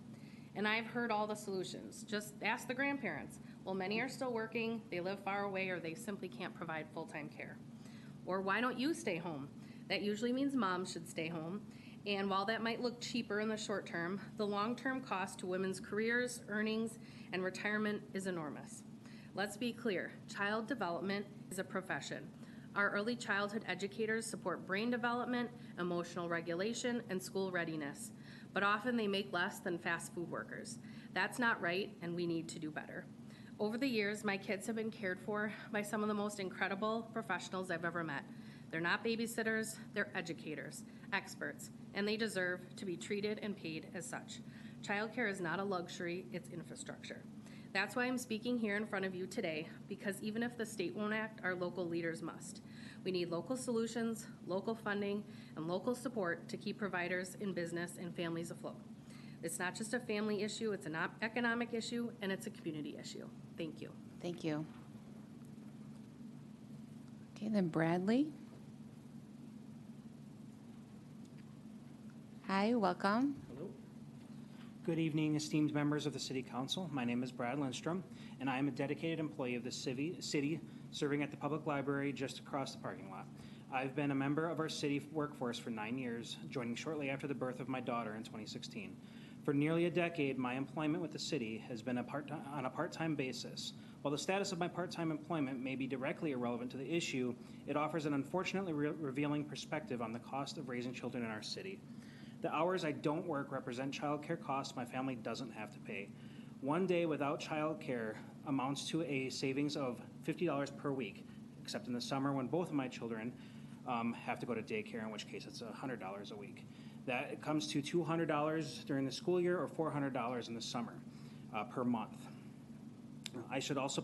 And I've heard all the solutions. Just ask the grandparents. Well, many are still working, they live far away, or they simply can't provide full-time care. Or why don't you stay home? That usually means mom should stay home. And while that might look cheaper in the short term, the long-term cost to women's careers, earnings, and retirement is enormous. Let's be clear, child development is a profession. Our early childhood educators support brain development, emotional regulation, and school readiness, but often they make less than fast food workers. That's not right, and we need to do better. Over the years, my kids have been cared for by some of the most incredible professionals I've ever met. They're not babysitters, they're educators, experts, and they deserve to be treated and paid as such. Childcare is not a luxury, it's infrastructure. That's why I'm speaking here in front of you today, because even if the state won't act, our local leaders must. We need local solutions, local funding, and local support to keep providers in business and families afloat. It's not just a family issue, it's an economic issue, and it's a community issue. Thank you. Thank you. Okay, then Bradley. Hi, welcome. Hello. Good evening, esteemed members of the City Council. My name is Brad Lindstrom, and I am a dedicated employee of the city, serving at the public library just across the parking lot. I've been a member of our city workforce for 9 years, joining shortly after the birth of my daughter in 2016. For nearly a decade, my employment with the city has been on a part-time basis. While the status of my part-time employment may be directly irrelevant to the issue, it offers an unfortunately revealing perspective on the cost of raising children in our city. The hours I don't work represent childcare costs my family doesn't have to pay. 1 day without childcare amounts to a savings of $50 per week, except in the summer when both of my children have to go to daycare, in which case it's $100 a week. That comes to $200 during the school year or $400 in the summer per month. I should also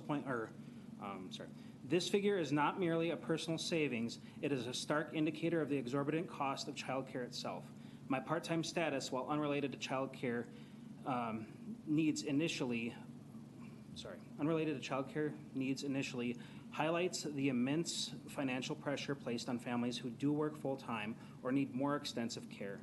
this figure is not merely a personal savings, it is a stark indicator of the exorbitant cost of childcare itself. My part-time status, while unrelated to childcare needs initially, highlights the immense financial pressure placed on families who do work full-time or need more extensive care.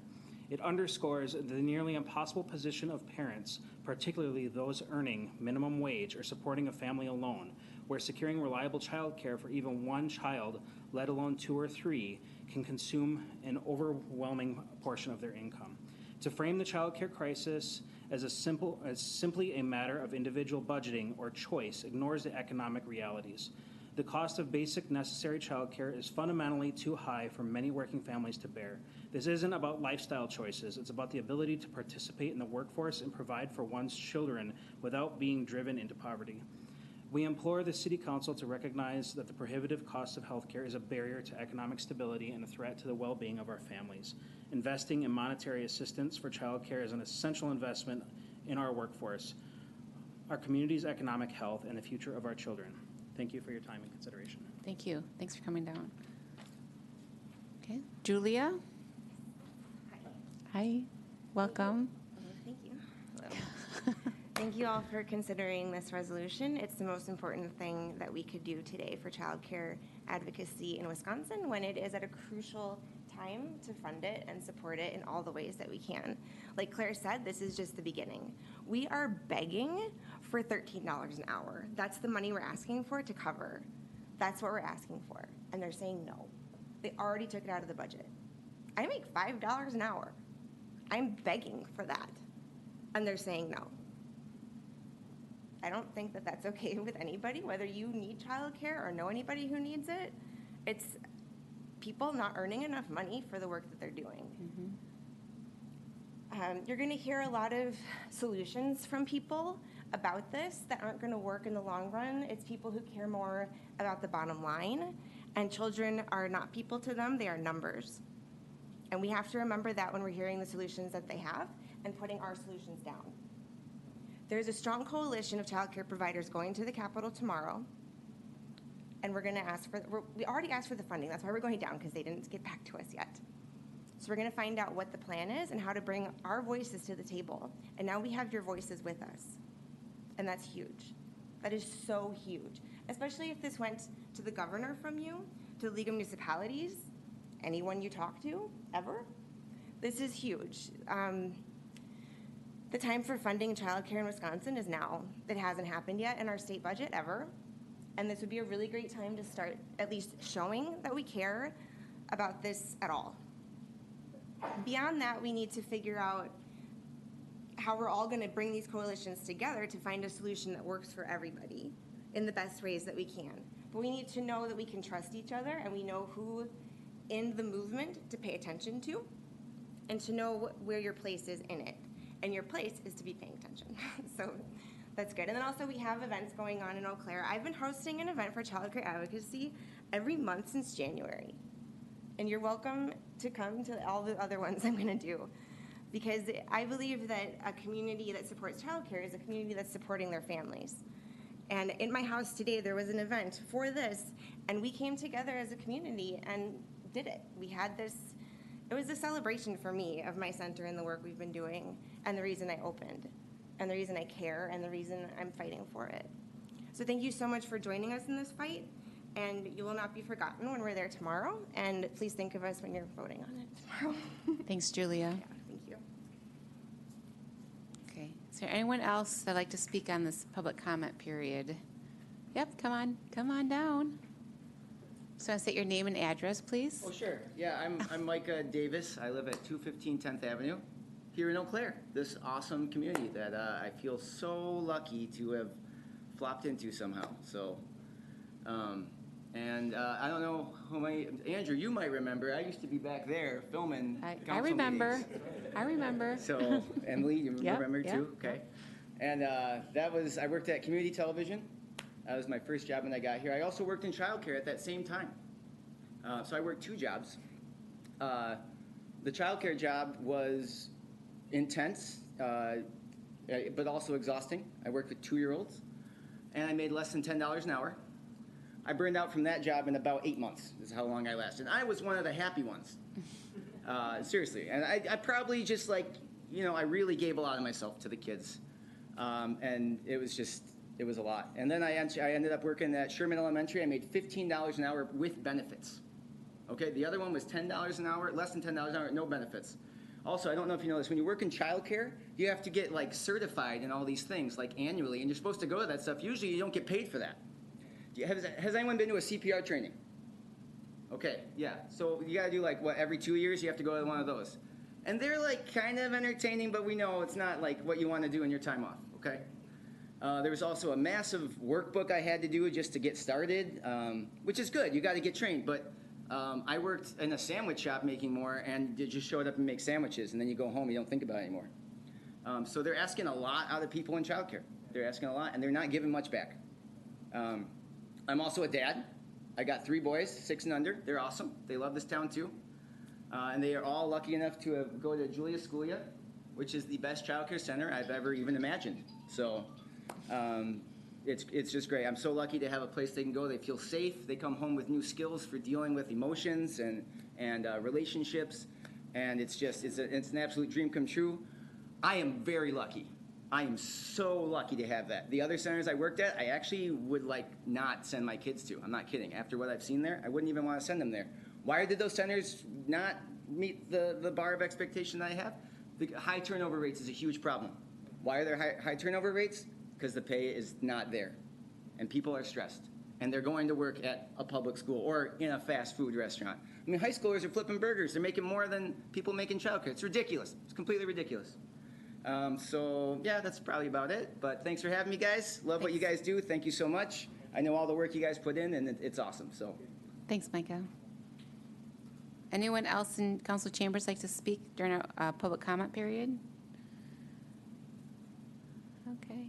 It underscores the nearly impossible position of parents, particularly those earning minimum wage or supporting a family alone, where securing reliable child care for even one child, let alone 2 or 3, can consume an overwhelming portion of their income. To frame the child care crisis as simply a matter of individual budgeting or choice ignores the economic realities. The cost of basic necessary child care is fundamentally too high for many working families to bear. This isn't about lifestyle choices, it's about the ability to participate in the workforce and provide for one's children without being driven into poverty. We implore the City Council to recognize that the prohibitive cost of health care is a barrier to economic stability and a threat to the well-being of our families. Investing in monetary assistance for child care is an essential investment in our workforce, our community's economic health, and the future of our children. Thank you for your time and consideration. Thank you. Thanks for coming down. Okay, Julia? Hi, welcome. Thank you. Thank you all for considering this resolution. It's the most important thing that we could do today for childcare advocacy in Wisconsin when it is at a crucial time to fund it and support it in all the ways that we can. Like Claire said, this is just the beginning. We are begging for $13 an hour. That's the money we're asking for to cover. That's what we're asking for. And they're saying no. They already took it out of the budget. I make $5 an hour. I'm begging for that. And they're saying no. I don't think that that's okay with anybody, whether you need childcare or know anybody who needs it. It's people not earning enough money for the work that they're doing. You're going to hear a lot of solutions from people about this that aren't going to work in the long run. It's people who care more about the bottom line, and children are not people to them, they are numbers. And we have to remember that when we're hearing the solutions that they have and putting our solutions down. There's a strong coalition of childcare providers going to the Capitol tomorrow, and we're going to ask for, we already asked for the funding. That's why we're going down, because they didn't get back to us yet. So we're going to find out what the plan is and how to bring our voices to the table. And now we have your voices with us, and that's huge. That is so huge, especially if this went to the governor from you, to the League of Municipalities, anyone you talk to, ever. This is huge. The time for funding childcare in Wisconsin is now. It hasn't happened yet in our state budget ever. And this would be a really great time to start at least showing that we care about this at all. Beyond that, we need to figure out how we're all going to bring these coalitions together to find a solution that works for everybody in the best ways that we can. But we need to know that we can trust each other, and we know who in the movement to pay attention to, and to know where your place is in it. And your place is to be paying attention. So that's good. And then also we have events going on in Eau Claire. I've been hosting an event for childcare advocacy every month since January. And you're welcome to come to all the other ones I'm going to do. Because I believe that a community that supports childcare is a community that's supporting their families. And in my house today, there was an event for this, and we came together as a community and did it. We had this, it was a celebration for me of my center and the work we've been doing, and the reason I opened, and the reason I care, and the reason I'm fighting for it. So thank you so much for joining us in this fight, and you will not be forgotten when we're there tomorrow, and please think of us when you're voting on it tomorrow. Thanks, Julia. Yeah, thank you. Okay. Is there anyone else that'd like to speak on this public comment period? Yep, come on down. So want to state your name and address, please? Oh, sure. Yeah, I'm Mike Davis. I live at 215 10th Avenue here in Eau Claire, this awesome community that I feel so lucky to have flopped into somehow. So, I don't know who Andrew, you might remember. I used to be back there filming I remember. meetings. I remember. So, Emily, you Yep, remember yep, too? Okay. And I worked at community television. That was my first job when I got here. I also worked in childcare at that same time. So I worked 2 jobs. The childcare job was intense, but also exhausting. I worked with 2-year-olds, and I made less than $10 an hour. I burned out from that job in about 8 months, is how long I lasted. I was one of the happy ones, seriously. And I probably just I really gave a lot of myself to the kids. And it was a lot. And then I ended up working at Sherman Elementary. I made $15 an hour with benefits. Okay, the other one was $10 an hour, less than $10 an hour, no benefits. Also, I don't know if you know this, when you work in childcare, you have to get certified in all these things annually, and you're supposed to go to that stuff. Usually you don't get paid for that. Has anyone been to a CPR training? Okay, yeah. So you got to do every 2 years you have to go to one of those. And they're kind of entertaining, but we know it's not what you want to do in your time off, okay? There was also a massive workbook I had to do just to get started, which is good. You got to get trained. But I worked in a sandwich shop making more, and you just showed up and make sandwiches, and then you go home, you don't think about it anymore. So they're asking a lot out of people in childcare. They're asking a lot, and they're not giving much back. I'm also a dad. I got 3 boys, 6 and under. They're awesome. They love this town too. And they are all lucky enough to go to Julia Sculia, which is the best childcare center I've ever even imagined. So it's just great. I'm so lucky to have a place they can go. They feel safe. They come home with new skills for dealing with emotions and relationships. And it's an absolute dream come true. I am very lucky I am so lucky to have that. The other centers I worked at, I actually would like not send my kids to. I'm not kidding. After what I've seen there, I wouldn't even want to send them there. Why did those centers not meet the bar of expectation that I have? The high turnover rates is a huge problem. Why are there high turnover rates? Because the pay is not there, and people are stressed, and they're going to work at a public school or in a fast food restaurant. I mean, high schoolers are flipping burgers. They're making more than people make in childcare. It's ridiculous. It's completely ridiculous. So yeah, that's probably about it. But thanks for having me, guys. Love what you guys do. Thank you so much. I know all the work you guys put in, and it's awesome. So Thanks, Micah. Anyone else in council chambers like to speak during our public comment period? Okay.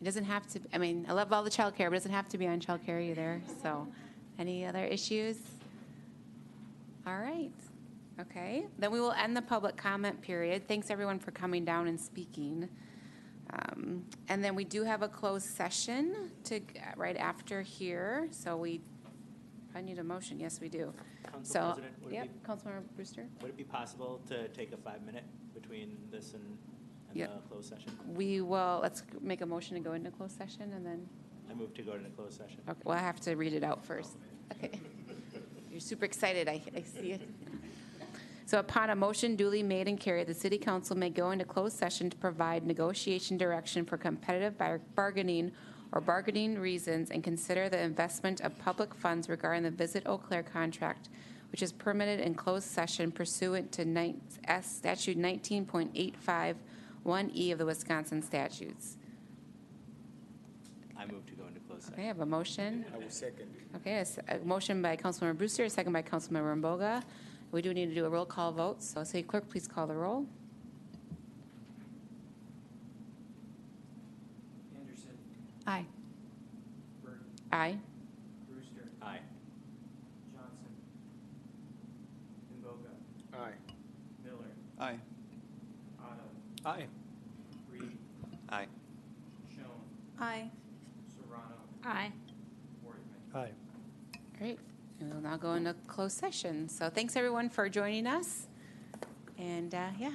It doesn't have to, I mean, I love all the childcare, but it doesn't have to be on childcare either. So any other issues? All right. Okay. Then we will end the public comment period. Thanks, everyone, for coming down and speaking. And then we do have a closed session right after here. So I need a motion. Yes, we do. Council President, would it Yep, be- Councilmember Brewster. Would it be possible to take a 5-minute between this and Yep. the closed session? We will, let's make a motion to go into closed session and then, I move to go into closed session. okay, well, I have to read it out first. Okay. You're super excited, I see it. So upon a motion duly made and carried, the city council may go into closed session to provide negotiation direction for competitive bargaining or bargaining reasons and consider the investment of public funds regarding the Visit Eau Claire contract, which is permitted in closed session pursuant to statute 19.851E of the Wisconsin statutes. I move to go into closed session. Okay, I have a motion. I will second. Okay, a motion by Councilmember Brewster, a second by Councilmember Mboga. We do need to do a roll call vote, so city clerk, please call the roll. Anderson. Aye. Burton. Aye. Brewster. Aye. Johnson. Mboga. Aye. Miller. Aye. Otto. Aye. Reed. Aye. Schoen. Aye. Serrano. Aye. Worthman. Aye. Great. And we'll now go into closed session. So thanks, everyone, for joining us. And, yeah,